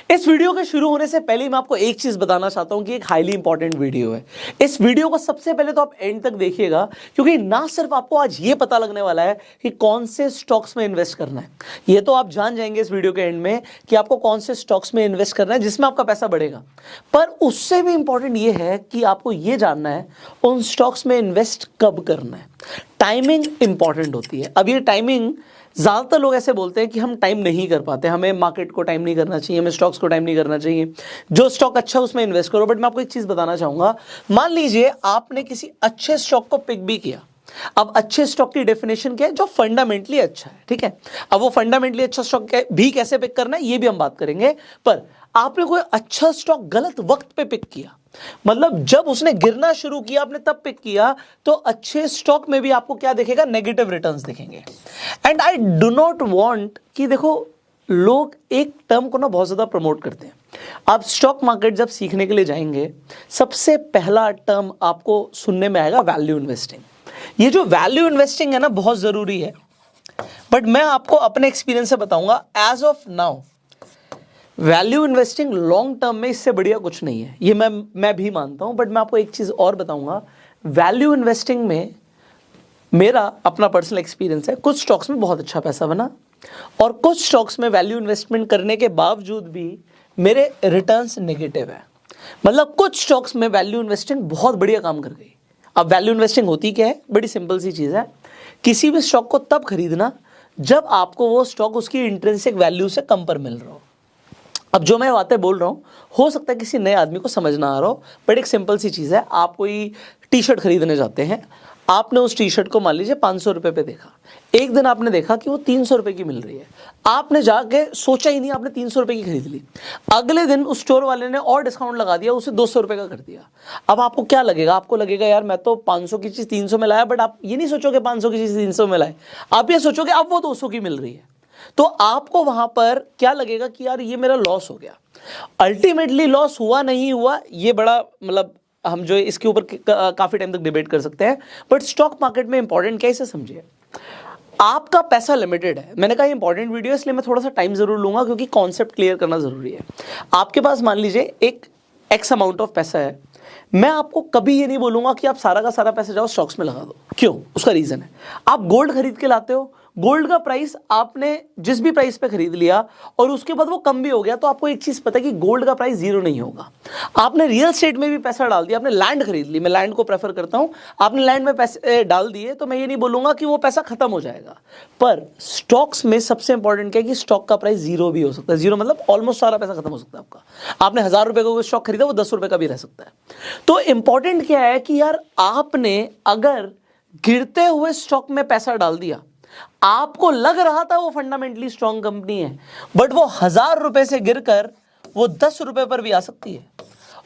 इस वीडियो के शुरू होने से पहले मैं आपको एक चीज बताना चाहता हूं कि एक हाईली इंपॉर्टेंट वीडियो है। इस वीडियो को सबसे पहले तो आप एंड तक देखिएगा, क्योंकि ना सिर्फ आपको आज ये पता लगने वाला है कि कौन से स्टॉक्स में इन्वेस्ट करना है, ये तो आप जान जाएंगे इस वीडियो के एंड में कि आपको कौन से स्टॉक्स में इन्वेस्ट करना है जिसमें आपका पैसा बढ़ेगा, पर उससे भी इंपॉर्टेंट ये है कि आपको ये जानना है उन स्टॉक्स में इन्वेस्ट कब करना है। टाइमिंग इंपॉर्टेंट होती है। अब ये टाइमिंग ज़्यादातर लोग ऐसे बोलते हैं कि हम टाइम नहीं कर पाते, हमें मार्केट को टाइम नहीं करना चाहिए, हमें स्टॉक्स को टाइम नहीं करना चाहिए, जो स्टॉक अच्छा उसमें इन्वेस्ट करो। बट मैं आपको एक चीज़ बताना चाहूँगा, मान लीजिए आपने किसी अच्छे स्टॉक को पिक भी किया। अब अच्छे स्टॉक की डेफिनेशन क्या है? जो फंडामेंटली अच्छा है, ठीक है। अब वो फंडामेंटली अच्छा स्टॉक भी कैसे पिक करना है ये भी हम बात करेंगे। पर आपने कोई अच्छा स्टॉक गलत वक्त पे पिक किया, मतलब जब उसने गिरना शुरू किया आपने तब पिक किया, तो अच्छे स्टॉक में भी आपको क्या दिखेगा? नेगेटिव रिटर्न्स दिखेंगे। And I do not want कि देखो, लोग एक टर्म को ना बहुत ज्यादा प्रमोट करते हैं। आप स्टॉक मार्केट जब सीखने के लिए जाएंगे, सबसे पहला टर्म आपको सुनने में आएगा वैल्यू इन्वेस्टिंग। ये जो वैल्यू इन्वेस्टिंग है ना, बहुत जरूरी है। बट मैं आपको अपने एक्सपीरियंस से बताऊंगा, as of now value investing long term में इससे बढ़िया कुछ नहीं है, ये मैं भी मानता हूं। बट मैं आपको एक चीज और बताऊंगा, वैल्यू इन्वेस्टिंग में मेरा अपना पर्सनल एक्सपीरियंस है। कुछ स्टॉक्स में बहुत अच्छा पैसा बना और कुछ स्टॉक्स में वैल्यू इन्वेस्टमेंट करने के बावजूद भी मेरे रिटर्न्स नेगेटिव है। मतलब कुछ स्टॉक्स में वैल्यू इन्वेस्टिंग बहुत बढ़िया काम कर गई। अब वैल्यू इन्वेस्टिंग होती क्या है? बड़ी सिंपल सी चीज है, किसी भी स्टॉक को तब खरीदना जब आपको वो स्टॉक उसकी इंट्रिंसिक वैल्यू से कम पर मिल रहा हो। अब जो मैं बातें बोल रहा हूँ, हो सकता है किसी नए आदमी को समझ ना आ रहा हो, बट एक सिंपल सी चीज़ है। आप कोई टी शर्ट खरीदने जाते हैं, आपने उस टी शर्ट को मान लीजिए 500 रुपये पे देखा, एक दिन आपने देखा कि वो 300 रुपये की मिल रही है, आपने जाके सोचा ही नहीं, आपने 300 रुपये की खरीद ली। अगले दिन उस स्टोर वाले ने और डिस्काउंट लगा दिया, उसे 200 रुपये का कर दिया। अब आपको क्या लगेगा? आपको लगेगा यार मैं तो 500 की चीज़ 300 में लाया, बट आप ये नहीं सोचोगे 500 की चीज़ 300 में लाए, आप ये सोचोगे अब वो 200 की मिल रही है। तो आपको वहां पर क्या लगेगा कि यार ये मेरा लॉस हो गया। अल्टीमेटली लॉस हुआ नहीं हुआ ये बड़ा, मतलब हम जो इसके ऊपर काफी टाइम तक डिबेट कर सकते हैं। बट स्टॉक मार्केट में इंपॉर्टेंट क्या है, इसे समझिए। आपका पैसा लिमिटेड है। मैंने कहा इंपॉर्टेंट वीडियो, इसलिए मैं थोड़ा सा टाइम जरूर लूंगा क्योंकि कॉन्सेप्ट क्लियर करना जरूरी है। आपके पास मान लीजिए एक एक्स अमाउंट ऑफ पैसा है, मैं आपको कभी ये नहीं बोलूंगा कि आप सारा का सारा पैसा जाओ स्टॉक्स में लगा दो। क्यों? उसका रीजन है, आप गोल्ड खरीद के लाते हो, गोल्ड का प्राइस आपने जिस भी प्राइस पे खरीद लिया और उसके बाद वो कम भी हो गया, तो आपको एक चीज पता है कि गोल्ड का प्राइस जीरो नहीं होगा। आपने रियल एस्टेट में भी पैसा डाल दिया, आपने लैंड खरीद ली, मैं लैंड को प्रेफर करता हूं, आपने लैंड में पैसे डाल दिए, तो मैं ये नहीं बोलूंगा कि वो पैसा खत्म हो जाएगा। पर स्टॉक्स में सबसे इंपॉर्टेंट क्या है कि स्टॉक का प्राइस जीरो भी हो सकता है। जीरो मतलब ऑलमोस्ट सारा पैसा खत्म हो सकता है आपका। आपने 1000 रुपए का कोई स्टॉक खरीदा, वो 10 रुपए का भी रह सकता है। तो इंपॉर्टेंट क्या है कि यार आपने अगर गिरते हुए स्टॉक में पैसा डाल दिया, आपको लग रहा था वो फंडामेंटली स्ट्रॉन्ग कंपनी है, बट वो 1000 रुपए से गिरकर वो 10 रुपए पर भी आ सकती है,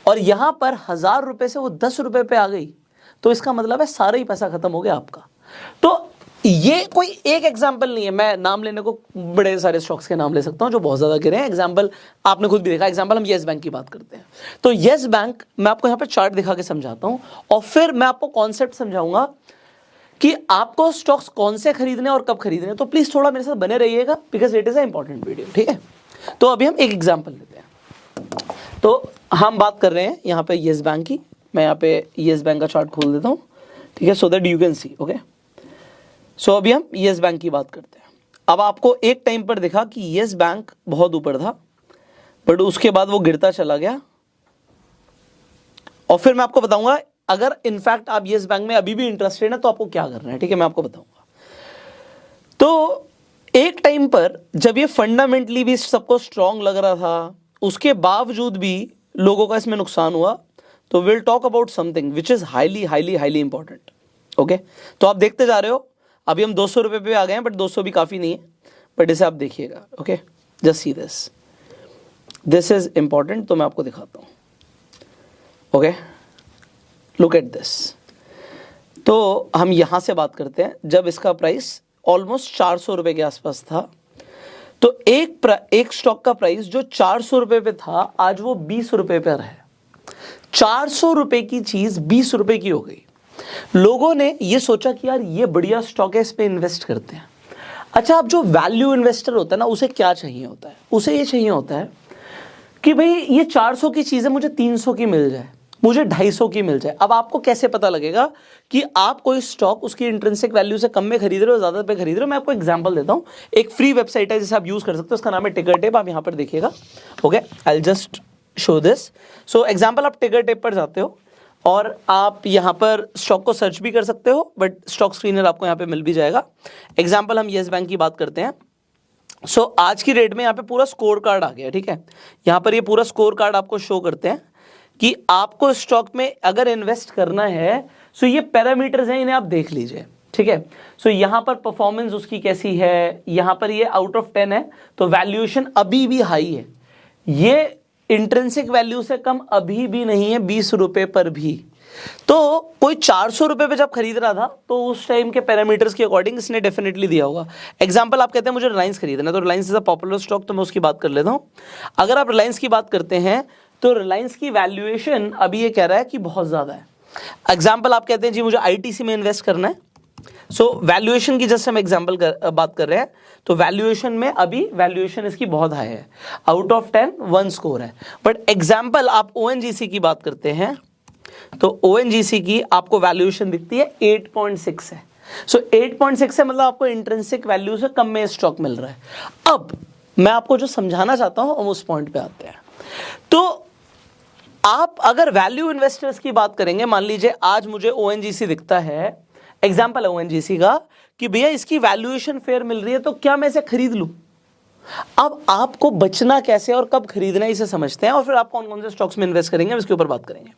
और यहां पर 1000 रुपए से वो 10 रुपए पे आ गई, तो इसका मतलब है सारा ही पैसा खत्म हो गया आपका। तो ये कोई एक एग्जांपल नहीं है, मैं नाम लेने को बड़े सारे स्टॉक्स के नाम ले सकता हूं जो बहुत ज्यादा गिरे हैं। एग्जांपल आपने खुद भी देखा, एग्जांपल हम येस बैंक की बात करते हैं, तो येस बैंक मैं आपको यहां पे चार्ट दिखा के समझाता हूं और फिर मैं आपको कॉन्सेप्ट समझाऊंगा कि आपको स्टॉक्स कौन से खरीदने और कब खरीदने। तो प्लीज थोड़ा मेरे साथ बने रहिएगा, because it is a important video, ठीक है। तो अभी हम एक एग्जांपल लेते हैं। तो हम बात कर रहे हैं यहाँ पे येस बैंक की। मैं यहाँ पे येस बैंक का चार्ट खोल देता हूँ, ठीक है, so that you can see. Okay, so अभी हम येस बैंक की बात करते हैं। अब आपको एक टाइम पर दिखा कि येस बैंक बहुत ऊपर था, बट उसके बाद वो गिरता चला गया, और फिर मैं आपको बताऊंगा अगर इनफैक्ट आप येस बैंक में अभी भी इंटरेस्टेड है तो आपको क्या करना है, ठीक है, मैं आपको बताऊंगा। तो एक टाइम पर जब ये फंडामेंटली भी सबको स्ट्रांग लग रहा था, उसके बावजूद भी लोगों का इसमें नुकसान हुआ, तो will talk about something which is highly highly highly important. Okay, तो आप देखते जा रहे हो, अभी हम 200 रुपए पे आ गए हैं, बट 200 भी काफी नहीं है, बट इसे आप देखिएगा। Okay, just see this is important, तो मैं आपको दिखाता हूं। Okay, look at this. तो हम यहां से बात करते हैं, जब इसका प्राइस ऑलमोस्ट 400 रुपए के आसपास था, तो एक स्टॉक का प्राइस जो 400 रुपए पे था, आज वो 20 रुपए पर है। 400 रुपए की चीज 20 रुपए की हो गई। लोगों ने ये सोचा कि यार ये बढ़िया स्टॉक है, इस पे इन्वेस्ट करते हैं। अच्छा, अब जो वैल्यू इन्वेस्टर होता है ना, उसे क्या चाहिए होता है? उसे ये चाहिए होता है कि भाई ये 400 की चीज़ है, मुझे 300 की मिल जाए, मुझे 250 की मिल जाए। अब आपको कैसे पता लगेगा कि आप कोई स्टॉक उसकी इंट्रिंसिक वैल्यू से कम में खरीद रहे हो, ज़्यादा पे खरीद रहे हो? मैं आपको एग्जांपल देता हूँ। एक फ्री वेबसाइट है जिसे आप यूज़ कर सकते हो, उसका नाम है टिकर टेप। आप यहाँ पर देखिएगा, okay, I will just show this. So example, आप टिकर टेप पर जाते हो और आप यहाँ पर स्टॉक को सर्च भी कर सकते हो, बट स्टॉक स्क्रीनर आपको यहाँ पे मिल भी जाएगा। एग्जाम्पल, हम येस बैंक की बात करते हैं। सो आज की डेट में यहाँ पे पूरा स्कोर कार्ड आ गया, ठीक है। यहाँ पर ये पूरा स्कोर कार्ड आपको शो करते हैं कि आपको स्टॉक में अगर इन्वेस्ट करना है, सो ये पैरामीटर्स हैं, इन्हें आप देख लीजिए, ठीक है। सो यहाँ पर परफॉर्मेंस उसकी कैसी है, यहाँ पर ये आउट ऑफ 10 है, तो वैल्यूएशन अभी भी हाई है। ये इंट्रिंसिक वैल्यू से कम अभी भी नहीं है, 20 रुपए पर भी। तो कोई 400 रुपए पे जब खरीद रहा था तो उस टाइम के पैरामीटर्स के अकॉर्डिंग इसने डेफिनेटली दिया होगा। एग्जांपल, आप कहते हैं मुझे रिलायंस खरीदना है, तो Reliance is a popular stock, तो मैं उसकी बात कर लेता हूं। अगर आप रिलायंस की बात करते हैं तो रिलायंस की वैल्यूएशन अभी ये कह रहा है कि बहुत ज्यादा है। एग्जाम्पल, आप कहते हैं जी मुझे आईटीसी में इन्वेस्ट करना है, सो वैल्यूएशन की जस्ट हम एग्जांपल बात कर रहे हैं, तो वैल्यूएशन में अभी वैल्यूएशन इसकी बहुत हाई है, आउट ऑफ 10 1 स्कोर है। बट एग्जांपल, आप ओएनजीसी की बात करते हैं तो ओएनजीसी की आपको वैल्यूएशन दिखती है 8.6 है। सो 8.6 है, मतलब आपको इंट्रिंसिक वैल्यू से कम में स्टॉक मिल रहा है। अब मैं आपको जो समझाना चाहता हूं हम उस पॉइंट पे आते हैं। तो आप अगर वैल्यू इन्वेस्टर्स की बात करेंगे, मान लीजिए आज मुझे ओएनजीसी दिखता है, एग्जाम्पल है ओएनजीसी का, कि भैया इसकी वैल्यूएशन फेयर मिल रही है, तो क्या मैं इसे खरीद लूं? अब आपको बचना कैसे और कब खरीदना है इसे समझते हैं, और फिर आप कौन कौन से स्टॉक्स में इन्वेस्ट करेंगे इसके ऊपर बात करेंगे।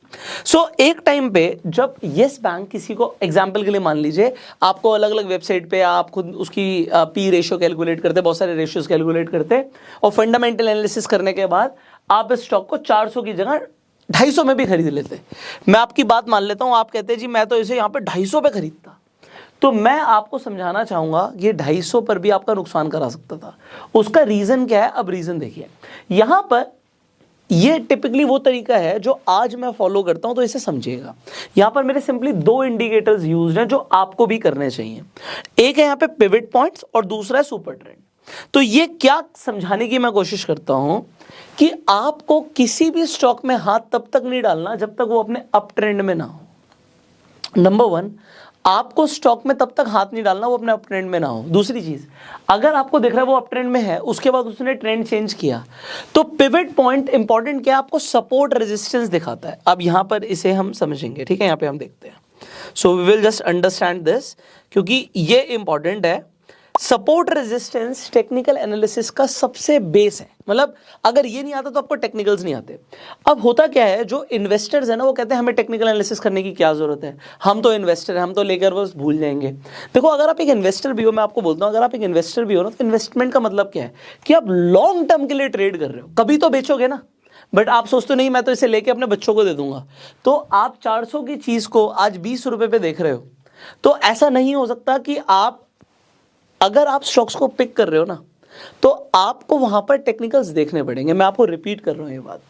सो एक टाइम पे जब येस बैंक किसी को, एग्जांपल के लिए मान लीजिए आपको अलग अलग वेबसाइट पे आप खुद उसकी पी रेशियो कैलकुलेट करते, बहुत सारे रेशियोज कैलकुलेट करते, और फंडामेंटल एनालिसिस करने के बाद आप इस स्टॉक को 400 की जगह 250 में भी खरीद लेते। मैं आपकी बात मान लेता हूं, आप कहते हैं जी मैं तो इसे यहां पे 250 पे खरीदता, तो मैं आपको समझाना चाहूंगा ये 250 पर भी आपका नुकसान करा सकता था। उसका रीजन क्या है? अब रीजन देखिए, यहां पर ये टिपिकली वो तरीका है जो आज मैं फॉलो करता हूं, तो इसे समझिएगा। यहां पर मेरे सिंपली 2 इंडिकेटर्स यूज्ड हैं जो आपको भी करने चाहिए। एक है यहां पे पिवट पॉइंट्स और दूसरा है सुपर ट्रेंड। तो ये क्या समझाने की मैं कोशिश करता हूं कि आपको किसी भी स्टॉक में हाथ तब तक नहीं डालना जब तक वो अपने अप ट्रेंड में ना हो। नंबर 1, आपको स्टॉक में तब तक हाथ नहीं डालना वो अपने अप ट्रेंड में ना हो। दूसरी चीज, अगर आपको दिख रहा है वो अप ट्रेंड में है, उसके बाद उसने ट्रेंड चेंज किया, तो पिवट पॉइंट इंपॉर्टेंट क्या है? आपको सपोर्ट रेजिस्टेंस दिखाता है। अब यहां पर इसे हम समझेंगे, ठीक है, यहां पे हम देखते हैं। So we will just understand this, क्योंकि ये इंपॉर्टेंट है। सपोर्ट रेजिस्टेंस टेक्निकल एनालिसिस का सबसे बेस है, मतलब अगर ये नहीं आता तो आपको टेक्निकल्स नहीं आते। अब होता क्या है, जो इन्वेस्टर्स है ना, वो कहते हैं हमें टेक्निकल एनालिसिस करने की क्या जरूरत है, हम तो इन्वेस्टर हैं, हम तो लेकर बस भूल जाएंगे। देखो, अगर आप एक इन्वेस्टर भी हो, मैं आपको बोलता हूं, अगर आप एक इन्वेस्टर भी हो ना, तो इन्वेस्टमेंट का मतलब क्या है कि आप लॉन्ग टर्म के लिए ट्रेड कर रहे हो। कभी तो बेचोगे ना, बट आप सोचते नहीं मैं तो इसे लेके अपने बच्चों को दे दूंगा। तो आप 400 की चीज को आज 20 रुपए पे देख रहे हो, तो ऐसा नहीं हो सकता कि आप, अगर आप स्टॉक्स को पिक कर रहे हो ना, तो आपको वहां पर टेक्निकल्स देखने पड़ेंगे। मैं आपको रिपीट कर रहा हूं ये बात।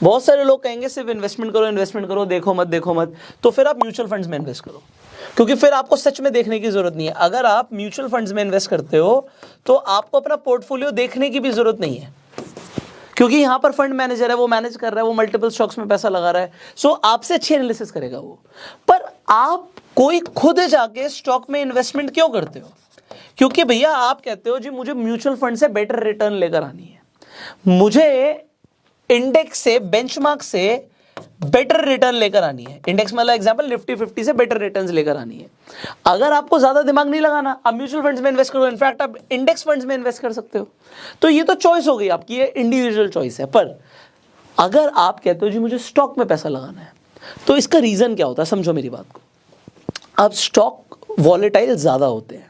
बहुत सारे लोग कहेंगे सिर्फ इन्वेस्टमेंट करो, देखो मत, तो फिर आप म्यूचुअल फंड्स में इन्वेस्ट करो, क्योंकि फिर आपको सच में देखने की जरूरत नहीं है। अगर आप म्यूचुअल फंड्स में इन्वेस्ट करते हो तो आपको अपना पोर्टफोलियो देखने की भी जरूरत नहीं है, क्योंकि यहां पर फंड मैनेजर है, वो मैनेज कर रहा है, वो मल्टीपल स्टॉक्स में पैसा लगा रहा है। सो आपसे अच्छी एनालिसिस करेगा वो। पर आप कोई खुद जाके स्टॉक में इन्वेस्टमेंट क्यों करते हो? क्योंकि भैया आप कहते हो जी मुझे म्यूचुअल फंड से बेटर रिटर्न लेकर आनी है, मुझे इंडेक्स से, बेंचमार्क से बेटर रिटर्न लेकर आनी है। इंडेक्स मतलब एग्जांपल निफ्टी 50 से बेटर रिटर्न्स लेकर आनी है। अगर आपको ज्यादा दिमाग नहीं लगाना, आप म्यूचुअल फंड्स में इन्वेस्ट करो, इनफैक्ट आप इंडेक्स फंड्स में इन्वेस्ट कर सकते हो। तो ये तो चॉइस हो गई आपकी, ये इंडिविजुअल चॉइस है। पर अगर आप कहते हो जी मुझे स्टॉक में पैसा लगाना है, तो इसका रीजन क्या होता है? समझो मेरी बात को। अब स्टॉक वॉलेटाइल ज्यादा होते हैं।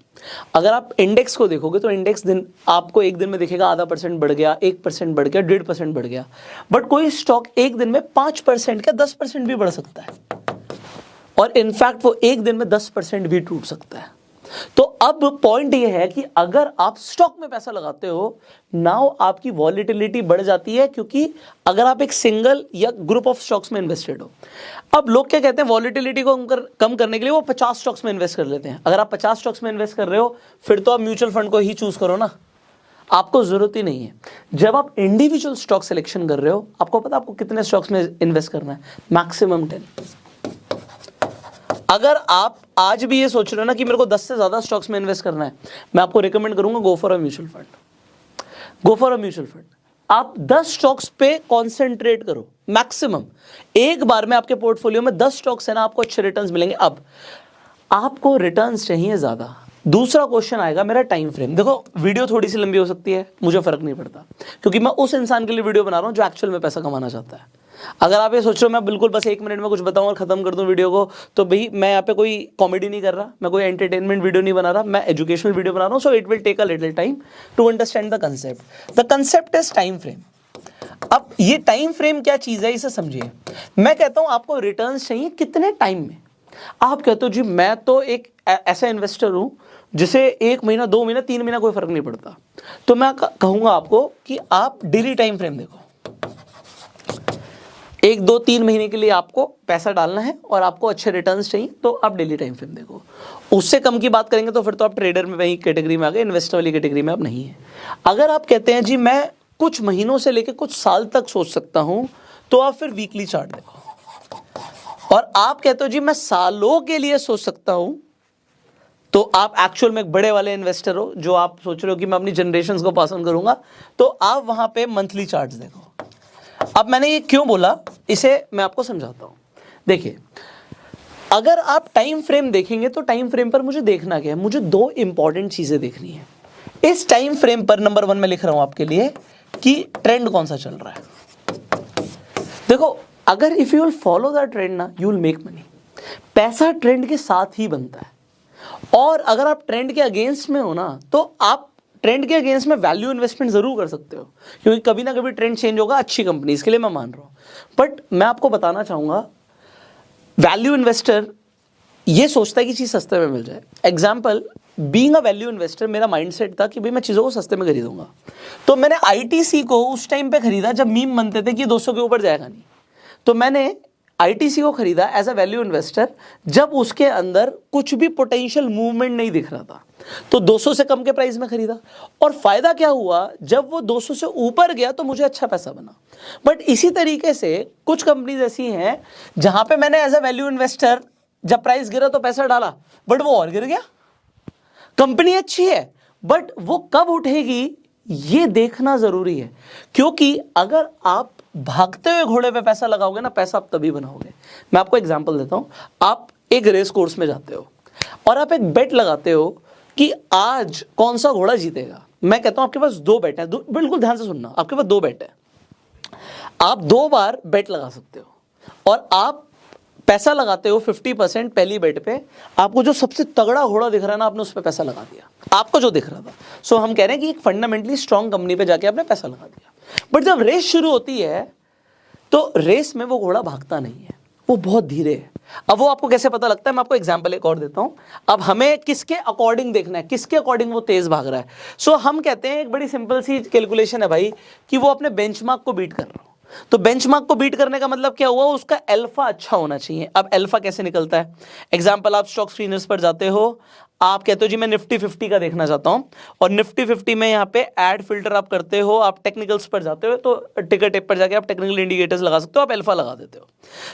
अगर आप इंडेक्स को देखोगे तो इंडेक्स दिन आपको एक दिन में दिखेगा 0.5% बढ़ गया, 1% बढ़ गया, 1.5% बढ़ गया। बट कोई स्टॉक एक दिन में 5% का 10% भी बढ़ सकता है, और इनफैक्ट वो एक दिन में 10% भी टूट सकता है। तो अब पॉइंट ये है कि अगर आप स्टॉक में पैसा लगाते हो, नाउ आपकी वॉलेटिलिटी बढ़ जाती है, क्योंकि अगर आप एक सिंगल या ग्रुप ऑफ स्टॉक्स में इन्वेस्टेड हो। अब लोग क्या कहते हैं, वॉलेटिलिटी को कम करने के लिए वो 50 स्टॉक्स में इन्वेस्ट कर लेते हैं। अगर आप 50 स्टॉक्स में इन्वेस्ट कर रहे हो, फिर तो आप म्यूचुअल फंड को ही चूज करो ना। आपको जरूरत ही नहीं है। जब आप इंडिविजुअल स्टॉक सिलेक्शन कर रहे हो, आपको पता आपको कितने स्टॉक्स में इन्वेस्ट करना है, मैक्सिमम 10। अगर आप आज भी ये सोच रहे हो ना कि मेरे को 10 से ज्यादा स्टॉक्स में इन्वेस्ट करना है, मैं आपको रिकमेंड करूंगा go for a mutual fund. Go for a mutual fund. आप 10 स्टॉक्स पे कॉन्सेंट्रेट करो मैक्सिमम। एक बार में आपके पोर्टफोलियो में 10 स्टॉक्स है ना, आपको अच्छे रिटर्न्स मिलेंगे। अब आपको रिटर्न्स चाहिए ज्यादा, दूसरा क्वेश्चन आएगा मेरा टाइम फ्रेम। देखो वीडियो थोड़ी सी लंबी हो सकती है, मुझे फर्क नहीं पड़ता, क्योंकि मैं उस इंसान के लिए वीडियो बना रहा हूं जो एक्चुअल में पैसा कमाना चाहता है। अगर आप ये सोच रहे हो मैं बिल्कुल बस 1 मिनट में कुछ बताऊं और खत्म कर दूं वीडियो को, तो भाई मैं यहाँ पे कोई कॉमेडी नहीं कर रहा, मैं कोई एंटरटेनमेंट वीडियो नहीं बना रहा, मैं एजुकेशनल वीडियो बना रहा हूं। So it will take a little time to understand the concept. The concept is time frame. अब ये टाइम फ्रेम क्या चीज है, इसे समझिए। मैं कहता हूं आपको रिटर्न्स चाहिए कितने टाइम में। आप कहते हो जी मैं तो एक ऐसा इन्वेस्टर हूं जिसे 1 महीना, 2 महीना, 3 महीना कोई फर्क नहीं पड़ता, तो मैं कहूंगा आपको कि आप डेली टाइम फ्रेम देखो। 1, 2, 3 महीने के लिए आपको पैसा डालना है और आपको अच्छे रिटर्न्स चाहिए, तो आप डेली टाइम फ्रेम देखो। उससे कम की बात करेंगे तो फिर तो आप ट्रेडर में वही कैटेगरी में आ गए, इन्वेस्टर वाली कैटेगरी में आप नहीं है। अगर आप कहते हैं जी मैं कुछ महीनों से लेकर कुछ साल तक सोच सकता हूं, तो आप फिर वीकली चार्ट देखो। और आप कहते हो जी मैं सालों के लिए सोच सकता हूं, तो आप एक्चुअल में एक बड़े वाले इन्वेस्टर हो, जो आप सोच रहे हो कि मैं अपनी जनरेशंस को पास ऑन करूंगा, तो आप वहां पे मंथली चार्ट्स देखो। अब मैंने ये क्यों बोला, इसे मैं आपको समझाता हूं। देखिए, अगर आप टाइम फ्रेम देखेंगे तो टाइम फ्रेम पर मुझे देखना क्या है, मुझे 2 इंपॉर्टेंट चीजें देखनी है। इस टाइम फ्रेम पर नंबर 1 में लिख रहा हूं आपके लिए कि ट्रेंड कौन सा चल रहा है। देखो, अगर if you will follow the trend ना, यू विल मेक मनी। पैसा ट्रेंड के साथ ही बनता है। और अगर आप ट्रेंड के अगेंस्ट में हो ना, तो आप ट्रेंड के अगेंस्ट में वैल्यू इन्वेस्टमेंट जरूर कर सकते हो, क्योंकि कभी ना कभी ट्रेंड चेंज होगा अच्छी कंपनी, इसके लिए मैं मान रहा हूं। बट मैं आपको बताना चाहूंगा, वैल्यू इन्वेस्टर ये सोचता है कि चीज सस्ते में मिल जाए। Example, being a value investor, मेरा माइंडसेट था कि भाई मैं चीजों को सस्ते में खरीदूंगा। तो मैंने आईटीसी को उस टाइम पे खरीदा जब मीम बनते थे कि 200 के ऊपर जाएगा नहीं। तो मैंने आईटीसी को खरीदा एज अ वैल्यू इन्वेस्टर जब उसके अंदर कुछ भी पोटेंशियल मूवमेंट नहीं दिख रहा था, तो 200 से कम के प्राइस में खरीदा। और फायदा क्या हुआ, जब वो 200 से ऊपर गया तो मुझे अच्छा पैसा बना। बट इसी तरीके से कुछ कंपनीज ऐसी हैं जहां पे मैंने एज अ वैल्यू इन्वेस्टर जब प्राइस गिरा तो पैसा डाला, बट वो और गिर गया। कंपनी अच्छी है, बट वो कब उठेगी ये देखना जरूरी है, क्योंकि अगर आप भागते हुए घोड़े पे पैसा लगाओगे ना, पैसा आप तभी बनाओगे। मैं आपको एग्जांपल देता हूं। आप एक रेस कोर्स में जाते हो और आप एक बेट लगाते हो कि आज कौन सा घोड़ा जीतेगा। मैं कहता हूं आपके पास 2 बेट हैं, बिल्कुल ध्यान से सुनना, आपके पास 2 बेट है। आप 2 बार बेट लगा सकते हो और आप पैसा लगाते हो 50% पहली बेट पे। आपको जो सबसे तगड़ा घोड़ा दिख रहा है ना, आपने उस पर पैसा लगा दिया, आपको जो दिख रहा था। सो हम कह रहे हैं कि एक फंडामेंटली स्ट्रांग कंपनी पे जाके आपने पैसा लगा दिया। बट जब रेस शुरू होती है तो रेस में वो घोड़ा भागता नहीं है, वो बहुत धीरे है। अब वो आपको कैसे पता लगता है, मैं आपको एग्जांपल एक और देता हूं। अब हमें किसके अकॉर्डिंग देखना है, किसके अकॉर्डिंग वो तेज भाग रहा है। सो हम कहते हैं एक बड़ी सिंपल सी कैलकुलेशन है भाई, कि वो अपने बेंचमार्क को बीट कर रहा हो। तो बेंचमार्क को बीट करने का मतलब क्या हुआ, उसका अल्फा अच्छा होना चाहिए। अब अल्फा कैसे निकलता है, एग्जांपल, आप स्टॉक स्क्रीनर्स पर जाते हो, आप कहते हो जी मैं निफ्टी 50 का देखना चाहता हूं, और निफ्टी 50 में यहाँ पे ऐड फिल्टर आप करते हो, आप टेक्निकल्स पर जाते हो, तो टिकर टेप पर जाके आप टेक्निकल इंडिकेटर्स लगा सकते हो, आप अल्फा लगा देते हो।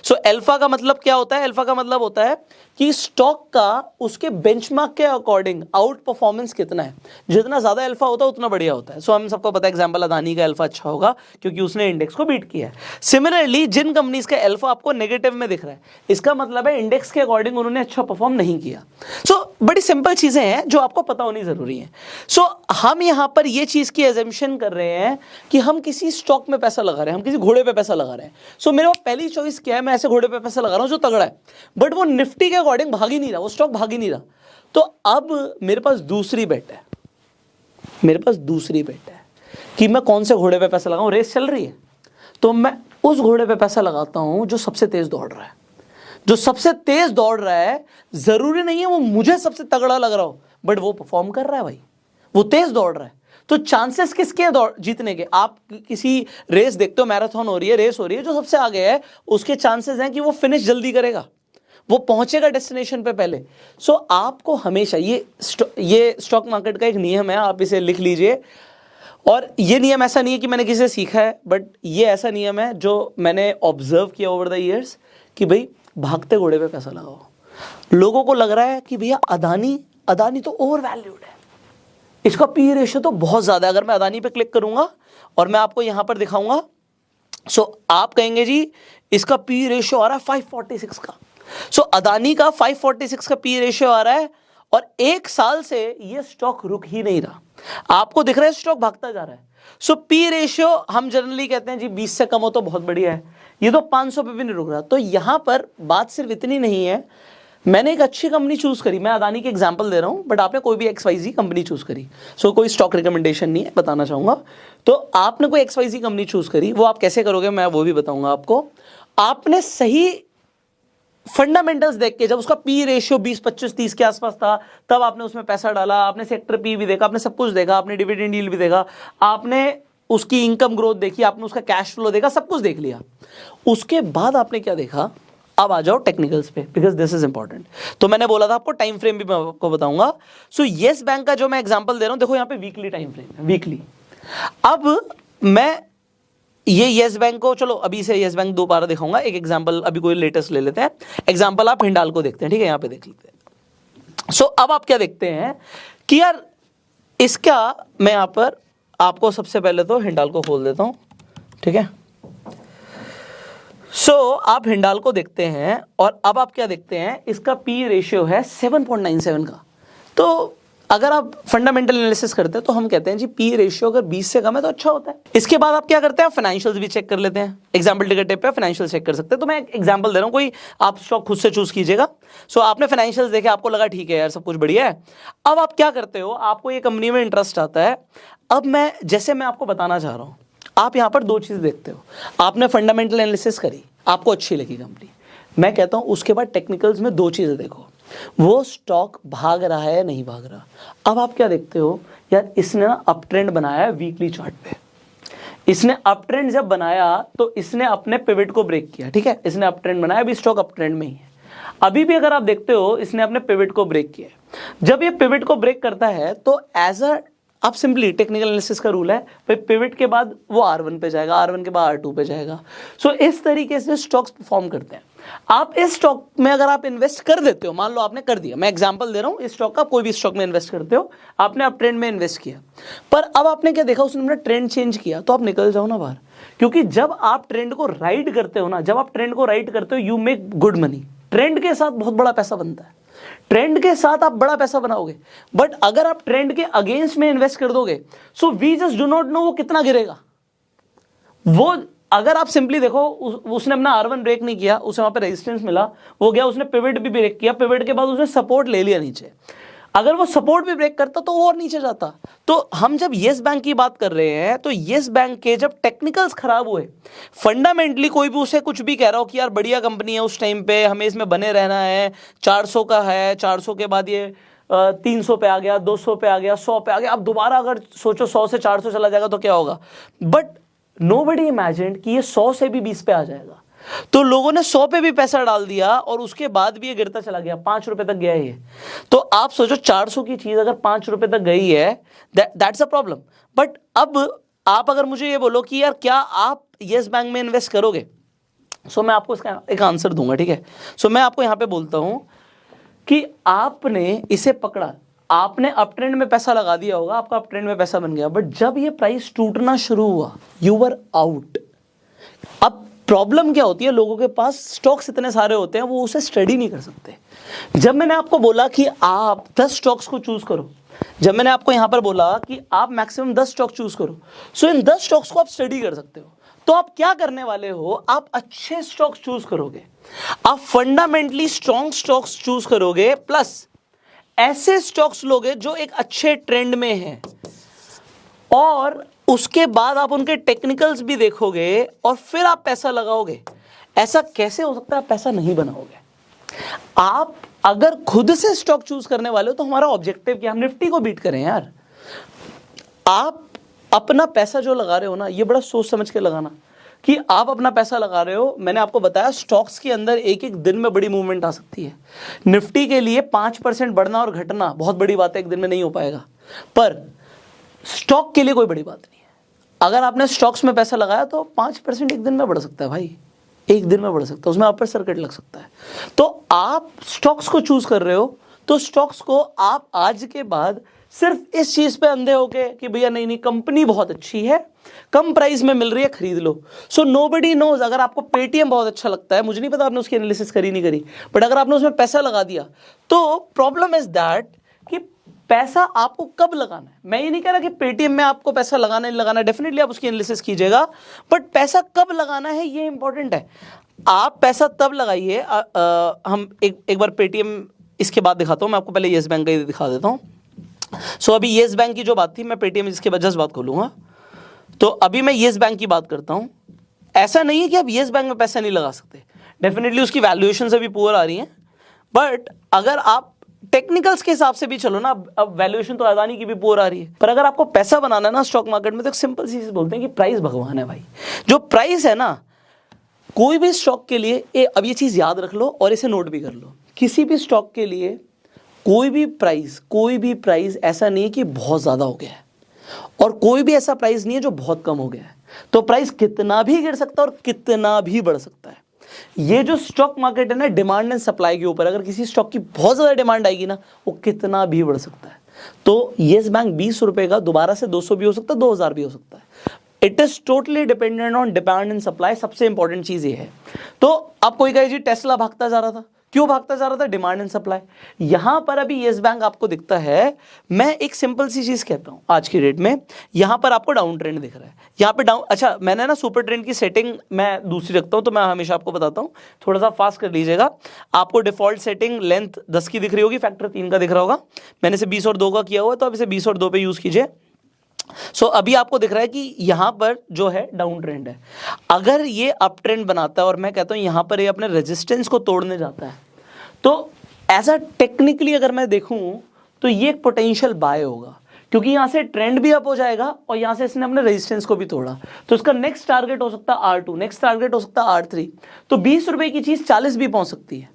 सो अल्फा का मतलब क्या होता है, अल्फा का मतलब होता है कि स्टॉक का उसके बेंचमार्क के अकॉर्डिंग आउट परफॉर्मेंस कितना है। जितना ज्यादा अल्फा होता है उतना बढ़िया होता है। सो हम सबको पता है, एग्जांपल, अदानी का अल्फा अच्छा होगा क्योंकि उसने इंडेक्स को बीट किया है। सिमिलरली जिन कंपनीज का अल्फा आपको नेगेटिव में दिख रहा है, इसका मतलब है इंडेक्स के अकॉर्डिंग उन्होंने अच्छा परफॉर्म नहीं किया। सो बड़ी सिंपल चीजें हैं जो आपको पता होनी जरूरी है। सो हम यहां पर ये चीज की एजम्पशन कर रहे हैं कि हम किसी स्टॉक में पैसा लगा रहे हैं, हम किसी घोड़े पे पैसा लगा रहे हैं। सो मेरे पहली चॉइस क्या है, मैं ऐसे घोड़े पे पैसा लगा रहा हूं जो तगड़ा है, बट वो निफ्टी के अकॉर्डिंग भाग ही नहीं रहा, वो स्टॉक भाग ही नहीं रहा। तो अब मेरे पास दूसरी बेट है, मेरे पास दूसरी बेट है कि मैं कौन से घोड़े पे पैसा लगाऊं। रेस चल रही है तो मैं उस घोड़े पे पैसा लगाता हूं जो सबसे तेज दौड़ रहा है। जो सबसे तेज दौड़ रहा है, जरूरी नहीं है वो मुझे सबसे तगड़ा लग रहा हो, बट वो परफॉर्म कर रहा है भाई, वो तेज दौड़ रहा है। तो चांसेस किसके जीतने के, आप किसी रेस देखते हो, मैराथन हो रही है, रेस हो रही है, जो सबसे आगे है उसके चांसेस हैं कि वो फिनिश जल्दी करेगा, वो पहुंचेगा डेस्टिनेशन पे पहले। सो आपको हमेशा ये स्टॉक मार्केट का एक नियम है, आप इसे लिख लीजिए, और ये नियम ऐसा नहीं है कि मैंने किसी से सीखा है, बट ये ऐसा नियम है जो मैंने ऑब्जर्व किया ओवर द ईयर्स कि भाई भागते घोड़े पे पैसा लगाओ। लोगों को लग रहा है कि भैया अदानी तो ओवर वैल्यूड है, इसका पी रेशियो तो बहुत ज्यादा है। अगर मैं अदानी पे क्लिक करूंगा और मैं आपको यहां पर दिखाऊंगा, सो आप कहेंगे जी इसका पी रेशियो आ रहा है 546 का। सो अदानी का 546 का पी रेशियो आ रहा है और 1 साल से ये स्टॉक रुक ही नहीं रहा। आपको दिख रहा है स्टॉक भागता जा रहा है। सो पी रेशियो हम जनरली कहते हैं जी 20 से कम हो तो बहुत बढ़िया है, ये तो 500 पे भी नहीं रुक रहा। तो यहां पर बात सिर्फ इतनी नहीं है, मैंने एक अच्छी कंपनी चूज करी, मैं अदानी की एग्जांपल दे रहा हूं, बट आपने कोई भी XYZ कंपनी चूज करी। सो कोई स्टॉक रिकमेंडेशन नहीं है, बताना चाहूंगा। तो आपने कोई XYZ कंपनी चूज करी, वो आप कैसे करोगे मैं वो भी बताऊंगा आपको। आपने सही फंडामेंटल्स देख के, जब उसका पी रेशियो 20, 25, 30 के आसपास था, तब आपने उसमें पैसा डाला, आपने सेक्टर पी भी देखा, आपने सब कुछ देखा, आपने डिविडेंड यील्ड भी देखा, आपने उसकी इनकम ग्रोथ देखी, आपने उसका कैश फ्लो देखा, सब कुछ देख लिया। उसके बाद आपने क्या देखा, अब आ जाओ टेक्निकल्स पे, बिकॉज दिस इज इंपॉर्टेंट। तो मैंने बोला था आपको टाइम फ्रेम भी मैं आपको बताऊंगा। सो येस बैंक का जो मैं एग्जांपल दे रहा हूं, देखो यहां पे वीकली टाइम फ्रेम है, वीकली। अब मैं ये येस बैंक को, चलो अभी से येस बैंक दोबारा दिखाऊंगा, एक एग्जांपल अभी कोई लेटेस्ट ले लेते हैं। एग्जांपल आप हिंडाल्को देखते हैं, ठीक है, यहां पे देख लेते हैं। सो अब आप क्या देखते हैं कि यार इसका, मैं यहां पर आपको सबसे पहले तो हिंडाल्को खोल देता हूं, ठीक है। सो आप हिंडाल्को देखते हैं और अब आप क्या देखते हैं, इसका पी रेशियो है 7.97 का। तो अगर आप फंडामेंटल एनालिसिस करते हैं तो हम कहते हैं जी पी रेशियो अगर 20 से कम है तो अच्छा होता है। इसके बाद आप क्या करते हैं, फाइनेंशियल्स भी चेक कर लेते हैं। एग्जांपल टिकट टेप पे फाइनेंशियल चेक कर सकते हैं। तो मैं एक एग्जांपल दे रहा हूं, कोई आप स्टॉक खुद से चूज कीजिएगा। सो आपने फाइनेंशियल्स देखे, आपको लगा ठीक है यार सब कुछ बढ़िया है। अब आप क्या करते हो, आपको ये कंपनी में इंटरेस्ट आता है। अब मैं जैसे मैं आपको बताना चाह रहा हूं, आप यहां पर 2 चीज देखते हो। आपने फंडामेंटल एनालिसिस करी, आपको अच्छी लगी कंपनी, मैं कहता हूं उसके बाद टेक्निकल्स में 2 चीजें देखो, वो स्टॉक भाग रहा है नहीं भाग रहा। अब आप क्या देखते हो, यार इसने ना अप ट्रेंड बनाया है वीकली चार्ट पे। इसने अप ट्रेंड जब बनाया तो इसने अपने पिवट को ब्रेक किया, ठीक है, इसने अप ट्रेंड बनाया, अभी स्टॉक अप ट्रेंड में ही है। अभी भी अगर आप देखते हो इसने अपने पिवट को ब्रेक किया। जब ये पिवट को ब्रेक करता है तो एज अ, आप सिंपली टेक्निकल एनालिसिस का रूल है, भाई पिवट के बाद वो R1 पे जाएगा, R1 के बाद R2 पे जाएगा। सो इस तरीके से स्टॉक्स परफॉर्म करते हैं। आप इस स्टॉक में अगर आप इन्वेस्ट कर देते हो, मान लो आपने कर दिया, मैं एग्जांपल दे रहा हूं इस स्टॉक का, कोई भी स्टॉक में इन्वेस्ट करते हो, आपने अब ट्रेंड में इन्वेस्ट किया, पर अब आपने क्या देखा, उसने ट्रेंड चेंज किया, तो आप निकल जाओ ना बाहर। क्योंकि जब आप ट्रेंड को राइड करते हो ना, जब आप ट्रेंड को राइड करते हो, you make good money. Trend के साथ बहुत बड़ा पैसा बनता है, ट्रेंड के साथ आप बड़ा पैसा बनाओगे। बट अगर आप ट्रेंड के अगेंस्ट में इन्वेस्ट कर दोगे, so we just do not know वो कितना गिरेगा। वो अगर आप सिंपली देखो, उसने अपना R1 ब्रेक नहीं किया, उसे वहां पे रेजिस्टेंस मिला, वो गया, उसने पिवट भी ब्रेक किया, पिवट के बाद उसने सपोर्ट ले लिया नीचे। अगर वो सपोर्ट भी ब्रेक करता तो वो और नीचे जाता। तो हम जब येस बैंक की बात कर रहे हैं, तो येस बैंक के जब टेक्निकल्स खराब हुए, फंडामेंटली कोई भी उसे कुछ भी कह रहा हो कि यार बढ़िया कंपनी है, उस टाइम पे हमें इसमें बने रहना है, 400 का है, 400 के बाद ये 300 पे आ गया, 200 पे आ गया, 100 पे आ गया, अब दोबारा अगर सोचो 100 से 400 चला जाएगा तो क्या होगा। बट नोबडी इमेजिन्ड कि ये 100 से भी 20 पे आ जाएगा। तो लोगों ने 100 पे भी पैसा डाल दिया और उसके बाद भी ये गिरता चला गया, 5 रुपए तक गया ये। तो आप सोचो 400 की चीज अगर 5 रुपए तक गई है, दैट्स अ प्रॉब्लम। बट अब आप अगर मुझे ये बोलो कि यार क्या आप येस बैंक में इन्वेस्ट करोगे, सो मैं आपको इसका एक आंसर दूंगा, ठीक है। सो मैं आपको यहां पे बोलता हूं कि आपने इसे पकड़ा, आपने अप ट्रेंड में पैसा लगा दिया होगा, आपका अप ट्रेंड में पैसा बन गया, बट जब ये प्राइस टूटना शुरू हुआ, यू वर आउट। अब प्रॉब्लम क्या होती है, लोगों के पास स्टॉक्स इतने सारे होते हैं, वो उसे स्टडी नहीं कर सकते। जब मैंने आपको बोला कि आप 10 स्टॉक्स को चूज करो, जब मैंने आपको यहां पर बोला कि आप मैक्सिमम 10 स्टॉक चूज करो, सो इन 10 स्टॉक्स को आप स्टडी कर सकते हो। तो आप क्या करने वाले हो, आप अच्छे स्टॉक्स चूज करोगे, आप फंडामेंटली स्ट्रॉन्ग स्टॉक्स चूज करोगे, प्लस ऐसे स्टॉक्स लोगे जो एक अच्छे ट्रेंड में हैं, और उसके बाद आप उनके टेक्निकल्स भी देखोगे और फिर आप पैसा लगाओगे। ऐसा कैसे हो सकता है, आप पैसा नहीं बनाओगे। आप अगर खुद से स्टॉक चूज करने वाले हो तो हमारा ऑब्जेक्टिव क्या, हम निफ्टी को बीट करें यार। आप अपना पैसा जो लगा रहे हो ना, ये बड़ा सोच समझ के लगाना कि आप अपना पैसा लगा रहे हो। मैंने आपको बताया स्टॉक्स के अंदर एक एक दिन में बड़ी मूवमेंट आ सकती है। निफ्टी के लिए 5% बढ़ना और घटना बहुत बड़ी बात है, एक दिन में नहीं हो पाएगा। पर स्टॉक के लिए कोई बड़ी बात नहीं है। अगर आपने स्टॉक्स में पैसा लगाया तो 5% एक दिन में बढ़ सकता है भाई, एक दिन में बढ़ सकता है, उसमें अपर सर्किट लग सकता है। तो आप स्टॉक्स को चूज कर रहे हो तो स्टॉक्स को आप आज के बाद सिर्फ इस चीज पे अंधे होके कि भैया नहीं नहीं कंपनी बहुत अच्छी है, कम प्राइस में मिल रही है, खरीद लो। सो नोबडी नोज, अगर आपको पेटीएम बहुत अच्छा लगता है, मुझे नहीं पता आपने उसकी एनालिसिस करी नहीं करी, बट अगर आपने उसमें पैसा लगा दिया तो प्रॉब्लम इज दैट कि पैसा आपको कब लगाना है। मैं ये नहीं कह रहा कि पेटीएम में आपको पैसा लगाना नहीं लगाना, डेफिनेटली आप उसकी एनालिसिस कीजिएगा, बट पैसा कब लगाना है ये इंपॉर्टेंट है। आप पैसा तब लगाइए, हम एक बार पेटीएम इसके बाद दिखाता हूं, मैं आपको पहले येस बैंक का ही दिखा देता हूं। सो अभी येस बैंक की जो बात थी, मैं पेटीएम इसके बाद जस्ट बात खोलूंगा। तो अभी मैं येस बैंक की बात करता हूं। ऐसा नहीं है कि आप येस बैंक में पैसा नहीं लगा सकते, डेफिनेटली उसकी वैल्यूएशन से भी पुअर आ रही है, बट अगर आप टेक्निकल्स के हिसाब से भी चलो ना, अब वैल्यूएशन तो अदानी की भी पुअर आ रही है, पर अगर आपको पैसा बनाना है ना स्टॉक मार्केट में, तो एक सिंपल सी चीज बोलते हैं कि प्राइस भगवान है भाई। जो प्राइस है ना कोई भी स्टॉक के लिए, अब ये चीज याद रख लो और इसे नोट भी कर लो, किसी भी स्टॉक के लिए कोई भी प्राइस ऐसा नहीं है कि बहुत ज्यादा हो गया है और कोई भी ऐसा प्राइस नहीं है जो बहुत कम हो गया है। तो प्राइस कितना भी गिर सकता है और कितना भी बढ़ सकता है। ये जो स्टॉक मार्केट है ना, डिमांड एंड सप्लाई के ऊपर, अगर किसी स्टॉक की बहुत ज्यादा डिमांड आएगी ना, वो कितना भी बढ़ सकता है। तो येस बैंक 20 रुपए का दोबारा से 200 भी हो सकता है, 2000 भी हो सकता है। It is totally dependent on demand and supply, सबसे इंपॉर्टेंट चीज ये है। तो आप कोई कहे जी टेस्ला भागता जा रहा था, क्यों भागता जा रहा था? Demand and supply. यहां पर अभी येस बैंक आपको दिखता है, मैं एक सिंपल सी चीज कहता हूं आज की डेट में, यहां पर आपको डाउन ट्रेंड दिख रहा है, यहां पे डाउन, अच्छा मैंने ना सुपर ट्रेंड की सेटिंग मैं दूसरी रखता हूं, तो मैं हमेशा आपको बताता हूं, थोड़ा सा फास्ट कर लीजिएगा। आपको डिफॉल्ट सेटिंग लेंथ 10 की दिख रही होगी, फैक्टर 3 का दिख रहा होगा, मैंने इसे 20 और 2 का किया हुआ है, तो आप इसे 20 और 2 पे यूज कीजिए। सो अभी आपको दिख रहा है कि यहां पर जो है डाउन ट्रेंड है। अगर ये अप ट्रेंड बनाता है और मैं कहता हूं यहां पर ये अपने रेजिस्टेंस को तोड़ने जाता है, तो ऐसा टेक्निकली अगर मैं देखूं तो ये एक पोटेंशियल बाय होगा, क्योंकि यहां से ट्रेंड भी अप हो जाएगा और यहां से इसने अपने रेजिस्टेंस को भी तोड़ा, तो इसका नेक्स्ट टारगेट हो सकता है R2, नेक्स्ट टारगेट हो सकता है R3। तो 20 रुपए की चीज 40 भी पहुंच सकती है,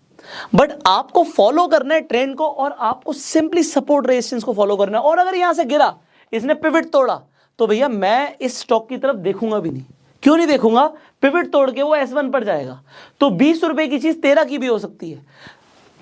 बट आपको फॉलो करना है ट्रेंड को और आपको सिंपली सपोर्ट रेजिस्टेंस को फॉलो करना है। और अगर यहां से गिरा, इसने पिवट तोड़ा, तो भैया मैं इस स्टॉक की तरफ देखूंगा भी नहीं। क्यों नहीं देखूंगा? पिवट तोड़ के वो S1 पर जाएगा, तो 20 रुपए की चीज 13 की भी हो सकती है।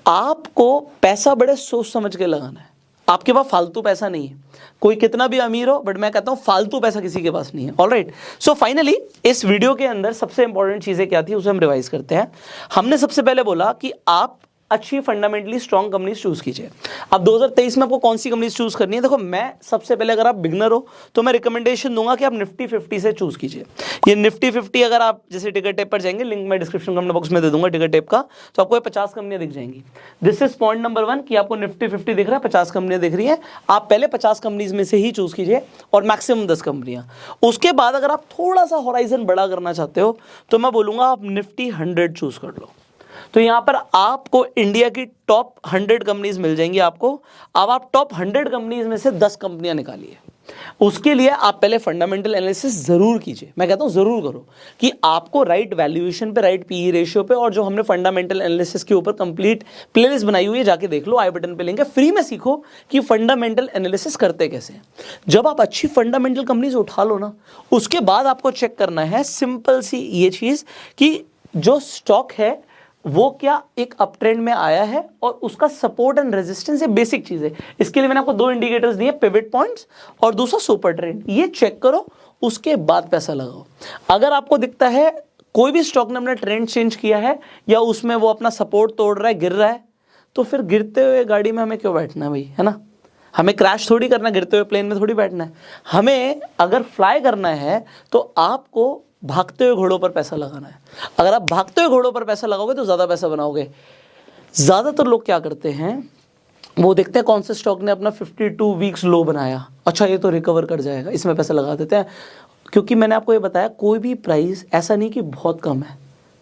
आपको पैसा बड़े सोच समझ के लगाना है। आपके पास फालतू पैसा नहीं है, कोई कितना भी अमीर हो, बट मैं कहता हूं फालतू पैसा किसी के पास नहीं है। ऑलराइट, सो फाइनली इस वीडियो के अंदर सबसे इंपॉर्टेंट चीजें क्या थी उसे हम रिवाइज करते हैं। हमने सबसे पहले बोला कि आप अच्छी फंडामेंटली स्ट्रॉन्ग कंपनीज चूज कीजिए। अब 2023 में आपको कौन सी कंपनीज चूज करनी है? देखो, मैं सबसे पहले, अगर आप बिगनर हो तो मैं रिकमेंडेशन दूंगा कि आप निफ्टी 50 से चूज कीजिए। ये निफ्टी 50 अगर आप जैसे टिकट टेप पर जाएंगे, लिंक मैं डिस्क्रिप्शन कमेंट बॉक्स में दे दूंगा टिकट टेप का, तो आपको 50 कंपनियां दिख जाएंगी। दिस इज पॉइंट नंबर 1 कि आपको निफ्टी 50 दिख रहा है, 50 कंपनियां दिख रही है, आप पहले 50 कंपनीज में से ही चूज कीजिए और मैक्सिमम 10 कंपनियां। उसके बाद अगर आप थोड़ा सा होराइजन बड़ा करना चाहते हो तो मैं बोलूंगा आप निफ्टी 100 चूज कर लो। तो यहां पर आपको इंडिया की टॉप 100 कंपनीज मिल जाएंगी आपको। अब आप टॉप 100 कंपनीज में से 10 कंपनियां निकालिए। उसके लिए आप पहले फंडामेंटल एनालिसिस जरूर कीजिए, मैं कहता हूं जरूर करो, कि आपको राइट वैल्यूएशन पे, राइट पीई रेशियो पे, और जो हमने फंडामेंटल एनालिसिस के ऊपर कंप्लीट प्लेलिस्ट बनाई हुई है जाके देख लो, आई बटन पे लिंक है, फ्री में सीखो कि फंडामेंटल एनालिसिस करते कैसे हैं। जब आप अच्छी फंडामेंटल कंपनीज उठा लो ना, उसके बाद आपको चेक करना है सिंपल सी ये चीज कि जो स्टॉक है वो क्या एक अप ट्रेंड में आया है और उसका सपोर्ट एंड रेजिस्टेंस, ये बेसिक चीज है। इसके लिए मैंने आपको 2 इंडिकेटर्स दिए, पिवट पॉइंट्स और दूसरा सुपर ट्रेंड। ये चेक करो, उसके बाद पैसा लगाओ। अगर आपको दिखता है कोई भी स्टॉक ने अपना ट्रेंड चेंज किया है या उसमें वो अपना सपोर्ट तोड़ रहा है, गिर रहा है, तो फिर गिरते हुए गाड़ी में हमें क्यों बैठना है भाई, है ना? हमें क्रैश थोड़ी करना, गिरते हुए प्लेन में थोड़ी बैठना है। हमें अगर फ्लाई करना है तो आपको भागते हुए घोड़ों पर पैसा लगाना है। अगर आप भागते हुए घोड़ों पर पैसा लगाओगे तो ज्यादा पैसा बनाओगे। ज्यादातर लोग क्या करते हैं, वो देखते हैं कौन से स्टॉक ने अपना 52 वीक्स लो बनाया, अच्छा ये तो रिकवर कर जाएगा, इसमें पैसा लगा देते हैं। क्योंकि मैंने आपको ये बताया, कोई भी प्राइस ऐसा नहीं कि बहुत कम है,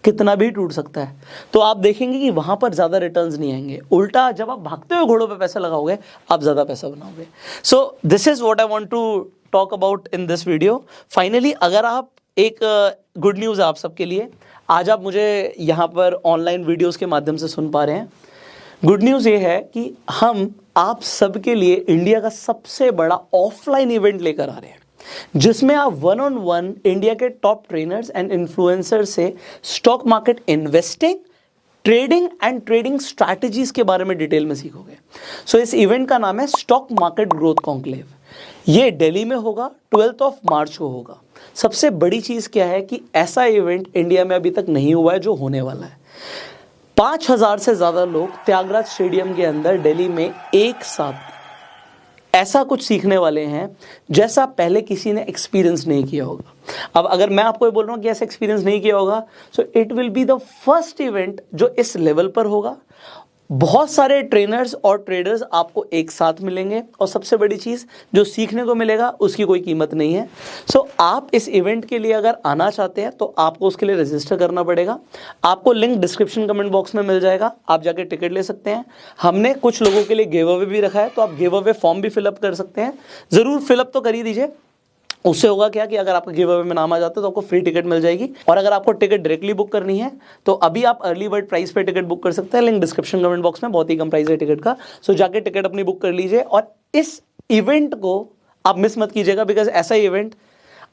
कितना भी टूट सकता है। तो आप देखेंगे कि वहां पर ज्यादा रिटर्न्स नहीं आएंगे। उल्टा जब आप भागते हुए घोड़ों पर पैसा लगाओगे, आप ज्यादा पैसा बनाओगे। So this is what I want to talk about in this video. Finally, अगर आप एक गुड न्यूज़ है आप सबके लिए, आज आप मुझे यहाँ पर ऑनलाइन वीडियोस के माध्यम से सुन पा रहे हैं। गुड न्यूज़ ये है कि हम आप सबके लिए इंडिया का सबसे बड़ा ऑफलाइन इवेंट लेकर आ रहे हैं, जिसमें आप 1-on-1 इंडिया के टॉप ट्रेनर्स एंड इन्फ्लुएंसर से stock market investing, trading and trading strategies के बारे में डिटेल में सीखोगे। सो इस इवेंट का नाम है स्टॉक मार्केट ग्रोथ कॉन्क्लेव। ये दिल्ली में होगा, 12 मार्च को होगा। सबसे बड़ी चीज क्या है कि ऐसा इवेंट इंडिया में अभी तक नहीं हुआ है जो होने वाला है। 5000 से ज्यादा लोग त्यागराज स्टेडियम के अंदर दिल्ली में एक साथ ऐसा कुछ सीखने वाले हैं जैसा पहले किसी ने एक्सपीरियंस नहीं किया होगा। अब अगर मैं आपको ये बोल रहा हूं कि ऐसा एक्सपीरियंस नहीं किया होगा, सो it will be the first event जो इस लेवल पर होगा। बहुत सारे ट्रेनर्स और ट्रेडर्स आपको एक साथ मिलेंगे और सबसे बड़ी चीज जो सीखने को मिलेगा उसकी कोई कीमत नहीं है। सो आप इस इवेंट के लिए अगर आना चाहते हैं तो आपको उसके लिए रजिस्टर करना पड़ेगा। आपको लिंक डिस्क्रिप्शन कमेंट बॉक्स में मिल जाएगा, आप जाके टिकट ले सकते हैं। हमने कुछ लोगों के लिए गिव अवे भी रखा है, तो आप गिव अवे फॉर्म भी फिलअप कर सकते हैं। जरूर फिलअप तो कर ही दीजिए। उससे होगा क्या कि अगर आपका गिव अवे में नाम आ जाता है तो आपको फ्री टिकट मिल जाएगी। और अगर आपको टिकट डायरेक्टली बुक करनी है तो अभी आप अर्ली बर्ड प्राइस पे टिकट बुक कर सकते हैं। लिंक डिस्क्रिप्शन कमेंट बॉक्स में, बहुत ही कम प्राइस है टिकट का। सो जाके टिकट अपनी बुक कर लीजिए और इस इवेंट को आप मिस मत कीजिएगा, बिकॉज ऐसा इवेंट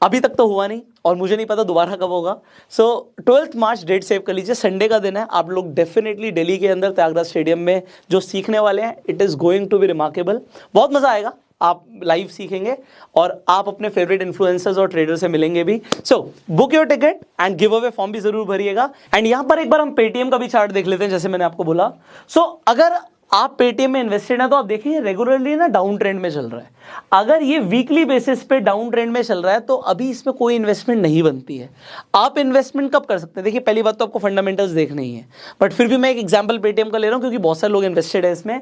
अभी तक तो हुआ नहीं और मुझे नहीं पता दोबारा कब होगा। सो 12 मार्च डेट सेव कर लीजिए, संडे का दिन है। आप लोग डेफिनेटली दिल्ली के अंदर त्यागराज स्टेडियम में जो सीखने वाले हैं, it is going to be remarkable. बहुत मजा आएगा, आप लाइव सीखेंगे और आप अपने फेवरेट इन्फ्लुएंसर्स और ट्रेडर से मिलेंगे भी। So book your ticket and give away form भी जरूर भरिएगा। एंड यहां पर एक बार हम पेटीएम का भी चार्ट देख लेते हैं, जैसे मैंने आपको बोला। सो अगर आप पेटीएम में इन्वेस्टेड है तो आप देखिए रेगुलरली ना डाउन ट्रेंड में चल रहा है। अगर ये वीकली बेसिस पे डाउन ट्रेंड में चल रहा है तो अभी इसमें कोई इन्वेस्टमेंट नहीं बनती है। आप इन्वेस्टमेंट कब कर सकते हैं? देखिए, पहली बात तो आपको फंडामेंटल्स देखने ही है, बट फिर भी मैं एक एग्जांपल पेटीएम का ले रहा हूं क्योंकि बहुत सारे लोग इन्वेस्टेड है इसमें।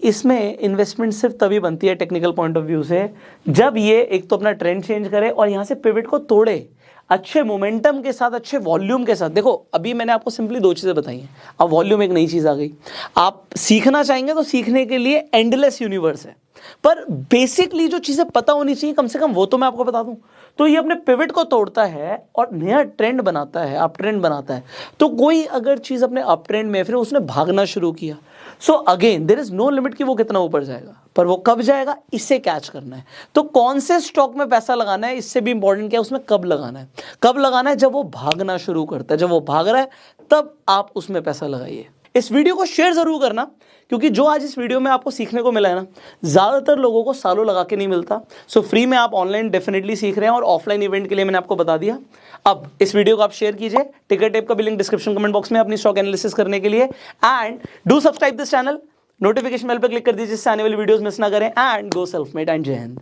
इसमें इन्वेस्टमेंट सिर्फ तभी बनती है टेक्निकल पॉइंट ऑफ व्यू से, जब ये एक तो अपना ट्रेंड चेंज करे और यहां से पिवट को तोड़े अच्छे मोमेंटम के साथ, अच्छे वॉल्यूम के साथ। देखो, अभी मैंने आपको सिंपली दो चीजें बताई हैं, अब वॉल्यूम एक नई चीज आ गई। आप सीखना चाहेंगे तो सीखने के लिए एंडलेस यूनिवर्स है, पर बेसिकली जो चीजें पता होनी चाहिए कम से कम वो तो मैं आपको बता दूं। तो ये अपने पिवट को तोड़ता है और नया ट्रेंड बनाता है, अप ट्रेंड बनाता है। तो कोई अगर चीज अपने अप ट्रेंड में फिर उसने भागना शुरू किया, so again there is no limit कि वो कितना ऊपर जाएगा, पर वो कब जाएगा इसे कैच करना है। तो कौन से स्टॉक में पैसा लगाना है इससे भी इंपॉर्टेंट क्या है, उसमें कब लगाना है। कब लगाना है? जब वो भागना शुरू करता है, जब वो भाग रहा है तब आप उसमें पैसा लगाइए। इस वीडियो को शेयर जरूर करना, क्योंकि जो आज इस वीडियो में आपको सीखने को मिला है ना, ज्यादातर लोगों को सालों लगा के नहीं मिलता। सो फ्री में आप ऑनलाइन डेफिनेटली सीख रहे हैं और ऑफलाइन इवेंट के लिए मैंने आपको बता दिया। अब इस वीडियो को आप शेयर कीजिए, टिकट टेप का भी लिंक डिस्क्रिप्शन कमेंट बॉक्स में अपनी स्टॉक एनालिसिस करने के लिए। And do subscribe this channel, notification bell पर क्लिक कर दीजिए जिससे आने वाली वीडियोस मिस ना करें। And go self made and जय हिंद।